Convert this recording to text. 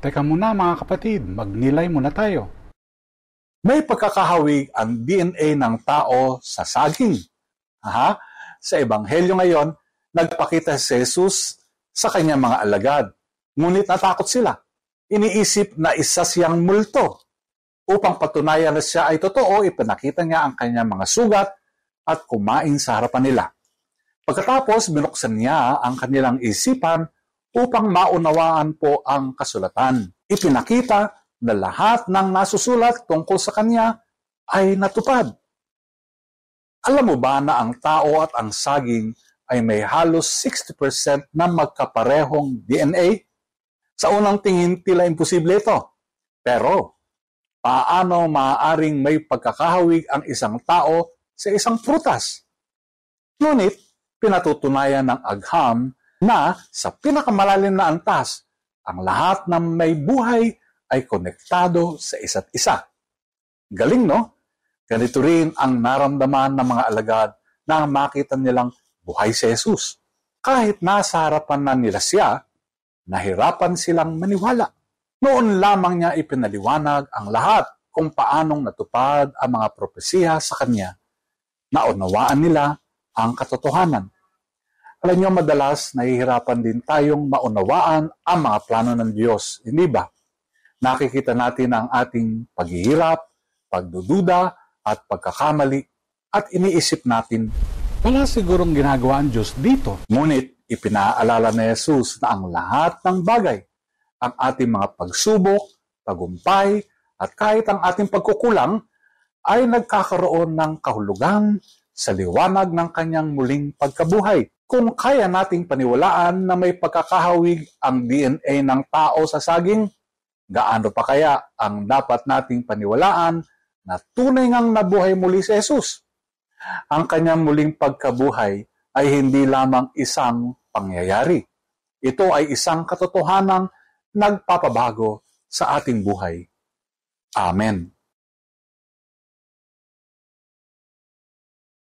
Teka muna mga kapatid, magnilay muna tayo. May pagkakahawig ang DNA ng tao sa saging. Sa Ebanghelyo ngayon, nagpakita si Jesus sa kanyang mga alagad. Ngunit natakot sila. Iniisip na isa siyang multo. Upang patunayan na siya ay totoo, ipinakita niya ang kanyang mga sugat at kumain sa harapan nila. Pagkatapos, binuksan niya ang kanilang isipan upang maunawaan po ang kasulatan. Ipinakita na lahat ng nasusulat tungkol sa kanya ay natupad. Alam mo ba na ang tao at ang saging ay may halos 60% na magkaparehong DNA? Sa unang tingin, tila imposible ito. Pero, paano maaaring may pagkakahawig ang isang tao sa isang prutas? Ngunit, pinatutunayan ng agham na sa pinakamalalim na antas, ang lahat ng may buhay ay konektado sa isa't isa. Galing, no? Ganito rin ang naramdaman ng mga alagad na makita nilang buhay si Jesus. Kahit nasa harapan na nila siya, nahirapan silang maniwala. Noon lamang niya ipinaliwanag ang lahat kung paanong natupad ang mga propesiya sa kanya. Naunawaan nila ang katotohanan. Alam niyo, madalas nahihirapan din tayong maunawaan ang mga plano ng Diyos. Hindi ba? Nakikita natin ang ating paghihirap, pagdududa, at pagkakamali, at iniisip natin, Wala sigurong ginagawa ang Diyos dito. ngunit ipinaalala ni Jesus na ang lahat ng bagay, ang ating mga pagsubok, tagumpay, at kahit ang ating pagkukulang, ay nagkakaroon ng kahulugan sa liwanag ng kanyang muling pagkabuhay. Kung kaya nating paniwalaan na may pagkakahawig ang DNA ng tao sa saging, gaano pa kaya ang dapat nating paniwalaan na tunay ngang nabuhay muli si Jesus? Ang kanyang muling pagkabuhay ay hindi lamang isang pangyayari. Ito ay isang katotohanang nagpapabago sa ating buhay. Amen.